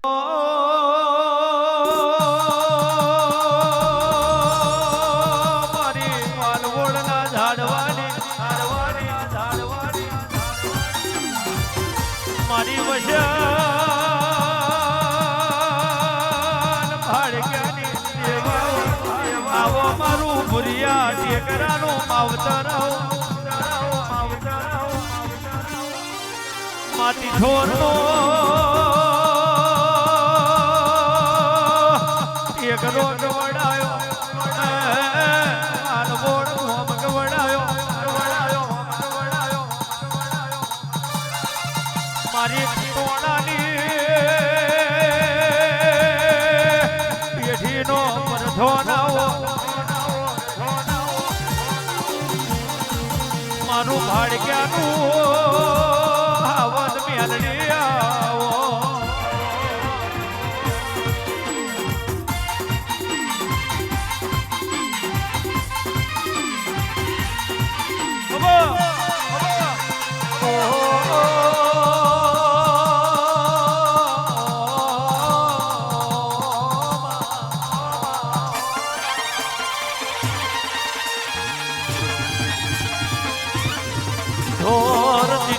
મારી વશન ભાડક્યાની આવો મારું ભુરિયા ટેકરાનું માવતર માતી છોરનો ટેકરો ગવડાયો આલવોડ હોમ ગવડાયો મારી ટોણાની પેઢીનો પરધો નાવો મારું ભાડક્યાનું આવત મેલડી આવો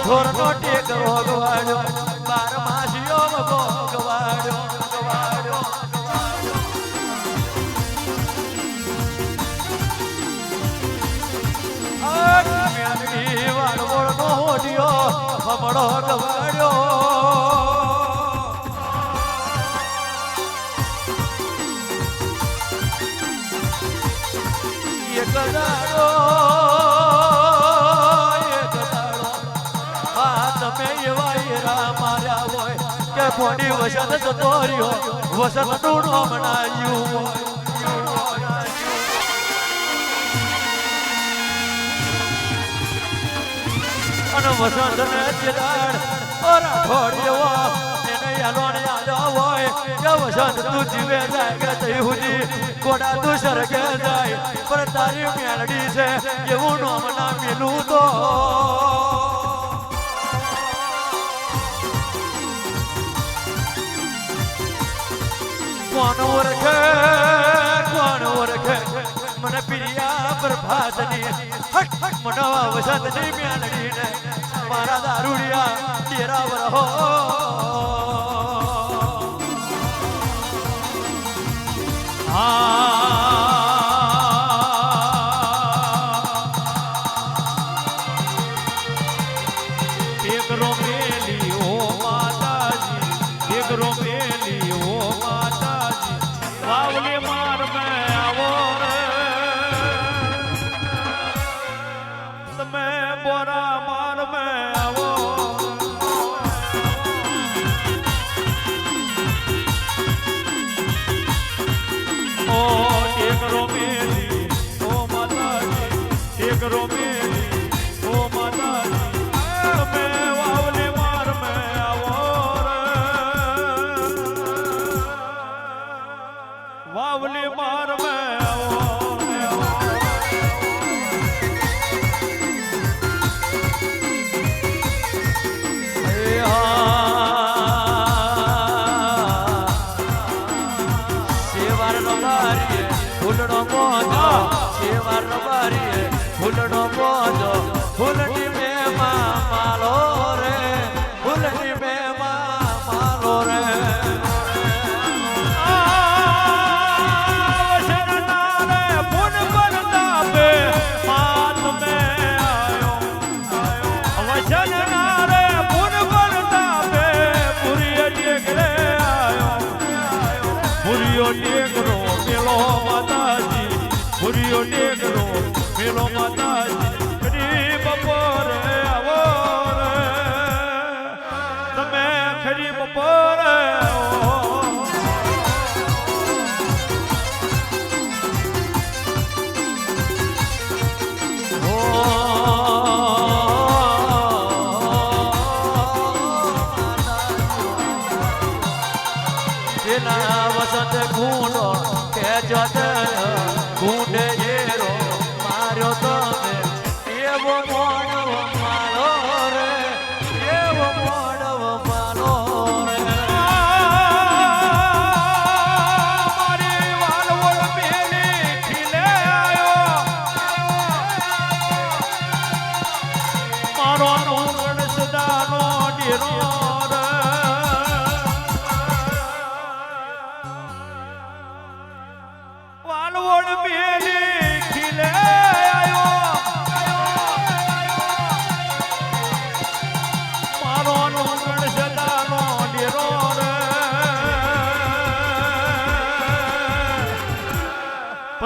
ઢોર નો ટેકરો ગવાડ્યો 12 માસીઓ ગવાડ્યો મેલડી વાળવોળ નો હોડિયો હમણો ગવાડ્યો એક દાડો કોની વસત જતો રહ્યો વસત નું મનાયું અને વસંત ને ચિરાડ ઓરા ઠોડ્યો એને યાલોને યાદ હોય કે વસંત તું જીવે જાય કે તઈ હુજી કોડા તું સરગે જાય પણ તારી મેલડી છે એવું નામ ના મેલું તો કોણ ઓળખે મને પ્રિયા પ્રભાતની મને વસંતની મેલડીને મારા દારૂડિયા તેરા વરહો ટેકરો મેલી ઓ માતાજી ટેકરો મેલી ઓ વાવલી માર મે આવો રે તમે બોરા માર મે આવો ઓ ટેકરો મેલી ઓ માતાજી ટેકરો મેલી ઓ માતાજી તમે વાવલી માર મે આવો રે વાવલી માર મે આવો શેવાર નો બારીએ ફૂલનો મોજો શેવાર નો બારીએ ફૂલનો મોજો ફૂલની મે માલો રે ફૂલની મે માલો રે ટેકરો મેલો માતાજી ભૂરિયો ટેકરો મેલો માતાજી ખરી બપોરે આવો રે તમે ખરી બપોરે વસંત ગુંડો કે જત ગુંડે જેરો માર્યો તમે એવો મોડવ મારો રે એવો મોડવ મારો રે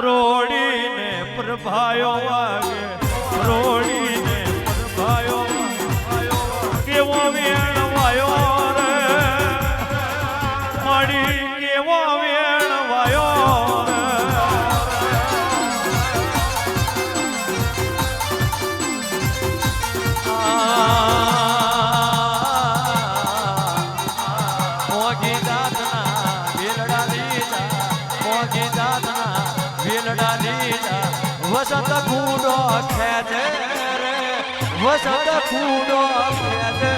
રોડીને પ્રભાયો વાગે રોડીને પ્રભાયો કેવો વેણ વાયો રે માડી કેવો વેણ વાયો રે મોગી દાદના વેલડા લીધા મોગી દાદના વેલડા લીધા વસંત કુંડો ખેદે રે વસંત કુંડો ખેદે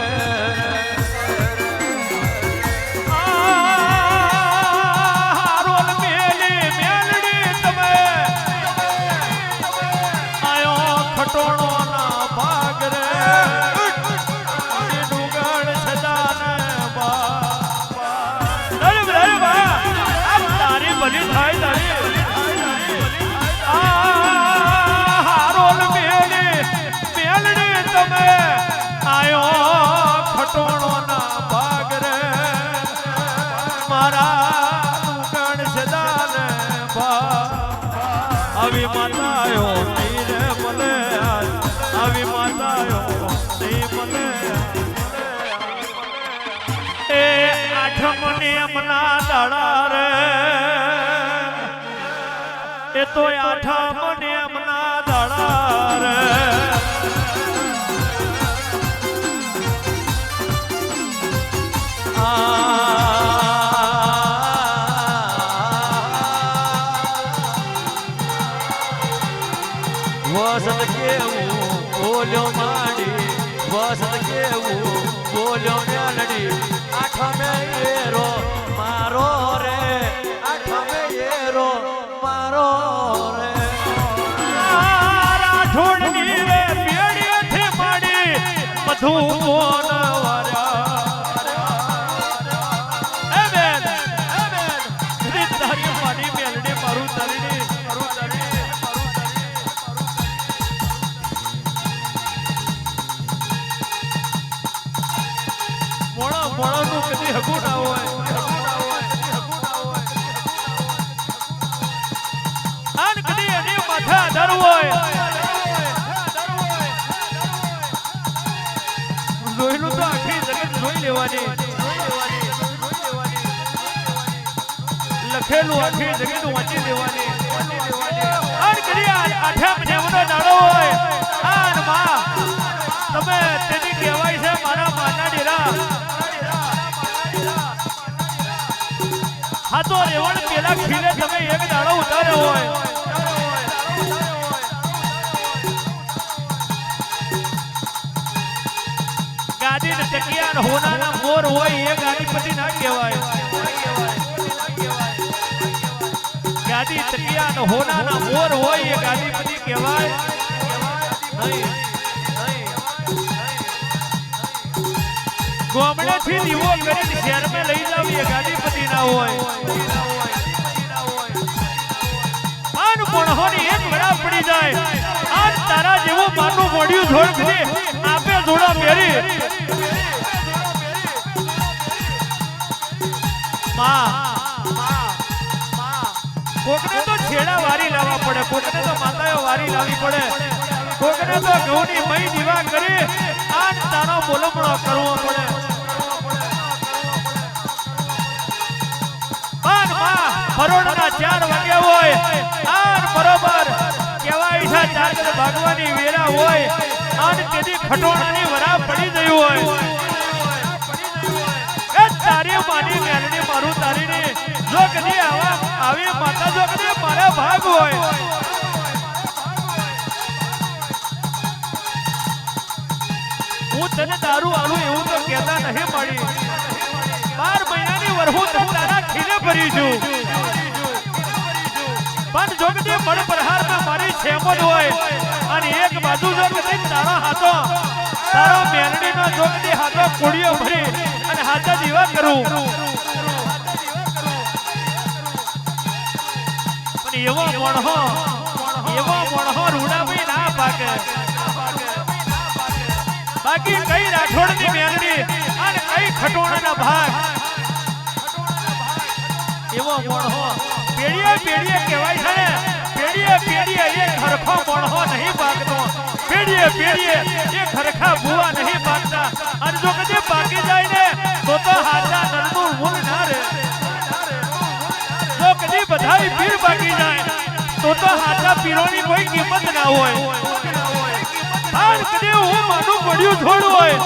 રોલ મેલી મેલડી તમે આયો ખટોણો ના ભાગ રે ડુગણ સદાને બા તારી ભલી થાય તારી રોલ મેલી મેલડી તમે આયો ખટોણો ના ભાગ રે મારા ડુગણ સદાને બા આવી માતાયો નહીં રે મને આવી માતાયો નહીં મને એ આઠમ નિયમના દાડા રે એ તો આઠમ નિયમના દાડા રે વસંત કેવું બોલ્યો માડી વસંત કેવું બોલ્યો મેલડી આઠમે એરો મારો રે આઠમે એરો મારો રે રાઠોડની રે પેડીએથી માડી મધુ કોન વાર્યા એ બેન તારી માડી મેલડી મારું તરીની મોણોનું કદી હગું ના હોય આન કદી એની માથે આધાર હોય જોયેલું તો આખી જગત જોઈ લેવાની લખેલું આખી જગત વાંચી લેવાની આન કદી આઠમ નિયમનો દાડો હોય આન માં તમે તેની કહેવાય છે મારા માના ડેરા હા તો રેવણ પેલા ખીલે તમે એક દાડો ઉતાર્યો હોય ગાદી ને ટકિયા હોનાના મોર હોય એ ગાદીપતિ ના કહેવાય ગાદી ટકિયા હોનાના મોર હોય એ ગાદીપતિ કહેવાય નહીં ગોમડે થી દીવો કરીને શહેર માં લઈ જાવી એ ગાદીપતિ ના હોય માન મોણહોની એક વડા પડી જાય આજ તારા જેવું માનું મોડ્યું છોડ કરી આપે જોડા પહેરી કોકને તો છેડા વારી લાવવા પડે કોકને તો માતાઓ વારી લાવવી પડે કોકને તો ઘઉંની મઈ દીવા કરી આજ તારો બોલમણો કરવો પડે ફરોડના 4 વાગ્યા હોય આન બરોબર કેવાય છે ચાદર ભાગવાની વેરા હોય આન તેદી ખટોણાની વરા પડી ગઈ હોય એ તારી માની મેલડી મારું તારીની જો કદી આવી માતા જો કદી મારા ભાગ હોય હું તને દારૂ આલું એવું તો કહેતા નહીં મળી 12 મહિનાની વરહુ તો તારા ખીલે ભરી છું પણ જો કદી મળ પ્રહાર માં મારી છેમો હોય અને એક બાજુ જો કદી તારા હાથો તારો મેલડી નો જો કદી હાથો કોડિયો ભરી અને હાથા દીવા કરું પણ એવો મોણહો રૂડાવી ના પાકે બાકી કઈ રાઠોડની મેલડી અને કઈ ખટોણાના ભાગ એવો મોણહો પેડીએ કહેવાય છે ને પેડીએ પેડીએ એક હરખો મોણો નહીં ભાગતો પેડીએ પેડીએ એક હરખા ભૂવા નહીં ભાગતા અને જો કદી ભાગી જાય ને તો હાથા નરનું મૂળ ના રે જો કદી બધાય પીર ભાગી જાય તો હાથા પીરોની કોઈ કિંમત ના હોય અને કદી હું માનું પડ્યું થોડું હોય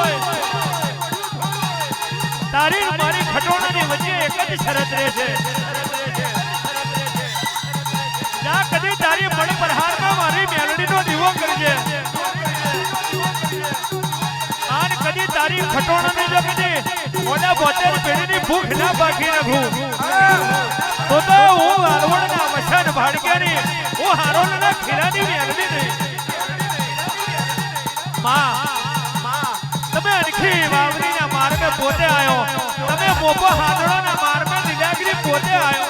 તારી મારી ખટોણાની વચ્ચે એક જ શરત રહે છે જા કદી તારી બળ પ્રહારમાં મારી મેલડીનો દીવો કરજે અને કદી તારી ખટોણાને જો કદી ઓલા 72 પેઢીની ભૂખ ના બાકી રાખું તો હું વાલવડના વસન ભાડક્યાની હું હારોલના ખીરાની મેલડી નહીં માં તમે અનખી વાવડીના માર્ગે પોતે આયો તમે મોપો હાદળોના માર્ગે લીલાગરી પોતે આયો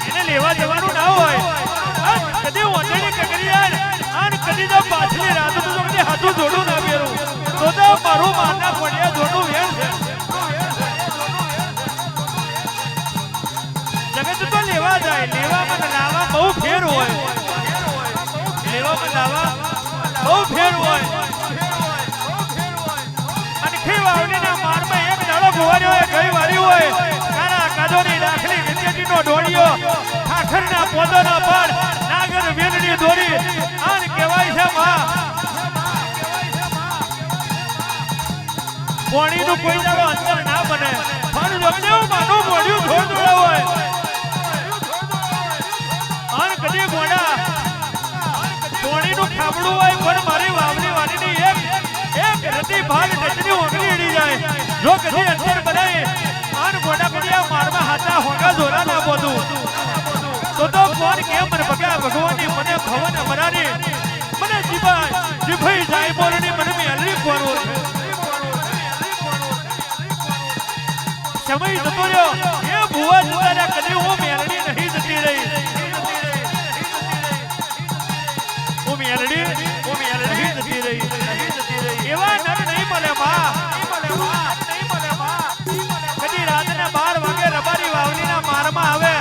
એને લેવા જવાનું ના હોય કદી ઓંધળી કગરી આય અને કદી જો પાછલી રાત તો કદી હાથું જોડું ના બેરું તો મારું મારના પડ્યા જોડું વેણ છે જગત તો લેવા જાય લેવામાં લાવા બહુ ફેર હોય લેવામાં લાવા બહુ ફેર હોય અને ખેવાવલીના મારમાં એક દાડો ગોવાર્યો હોય ગઈ વારી હોય કારા કાદોની દાખલી વિદ્યાજીનો ઢોળિયો ઠાઠરના પોદોના પાડ નાગર વેલડી દોરી આને કહેવાય છે માં પોણીનું કોઈ દાડો અંતર ના બને પણ જમને હું માનું મોડ્યું થોડ થોડા હોય અને કદી મોડા પોણીનું ખાબડું હોય પણ મારી વાવલી વાડીની એક રતી ભાગ ટચની ઓગળી અડી જાય જો કદી અંતર બનાય આન મોડા કદી આ મારમાં હાથા હોંગા જોરા ના બોધું તો કોણ કેમ મને બગા ભગવાનની મને ભવન અમરાની મને જીભાઈ જાય બોલની મને મેલડી કોરો સમય જતો રહ્યો એ ભુવા જતા રહ્યા કદી હું મેલડી નહીં જતી રહી હું મેલડી જતી રહી એવા નર નહીં મળે માં કદી રાતના 12 વાગે રબારી વાવલીના મારમાં આવે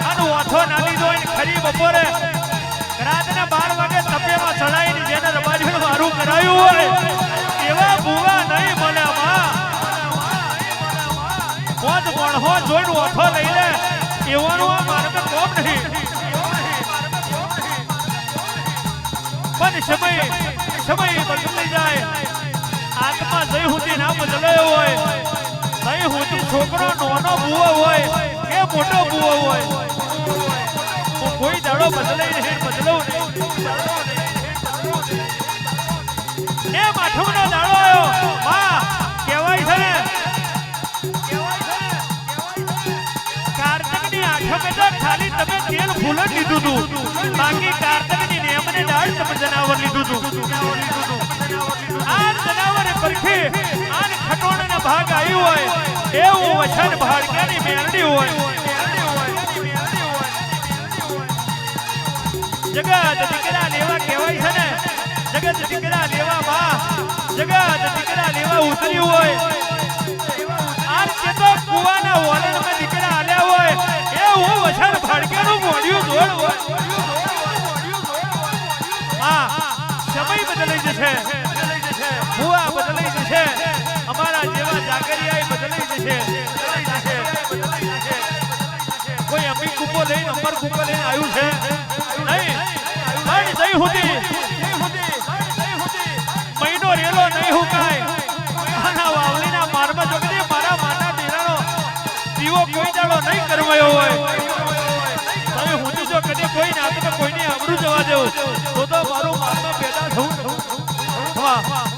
અને ઓથો ના લીધો હોય ખરી બપોરે રાતના 12 વાગે તપેમાં ચડાઈને જેને રબારીનું મારું કરાયું હોય એવા ભુવા નહીં મળે માં મોજ મોણહો જોઈને ઓથો લઈ લે એવાનું આ માર્ગ કોમ નહીં પણ સમય બદલાઈ જાય આત્મા જઈ સુધી ના બદલાયો હોય જઈ સુધી છોકરો નાનો બુવો હોય કે મોટો બુવો હોય કોઈ દાડો બદલાઈ નહીં બદલવું નહીં એ માઠમનો દાડો આવ્યો માં કહેવાય છે ને કાર્તકની આઠમે તો ખાલી તમે તેલ ફૂલ જ લીધું હતું બાકી કાર્તકની નેમને દાળ તમે જનાવર લીધું હતું આ જનાવરે પરખી આ ખટોણના ભાગ આવ્યું હોય એવું વચન ભાડક્યાની મેલડી હોય જગત દીકરા લેવા કહેવાય છે ને જગત દીકરા લેવા માં જગત દીકરા લેવા ઉતર્યું હોય આ ચેતો કુવાના વોલણમાં દીકરા આલ્યા હોય એવું વચન ભાડક્યાનું મોઢિયું જોડ હોય આ સમય બદલાઈ જશે ભુવા બદલાઈ જશે અમારા જેવા જાગરિયા બદલાઈ જશે કોઈ અમી કુપો લઈને અમર કુપો લઈને આવ્યું છે નહીં પણ જઈ સુધી મહિનો રેલો નહીં હુકાય આના વાવલીના મારમાં જો કદી મારા માતા દીરાનો દીવો કોઈ દાડો નહીં કરવાયો હોય તમે હું જો કદી કોઈ ના તો કોઈને આબરૂ જવા દેવું તો મારું મારમાં પેદા થવું વાહ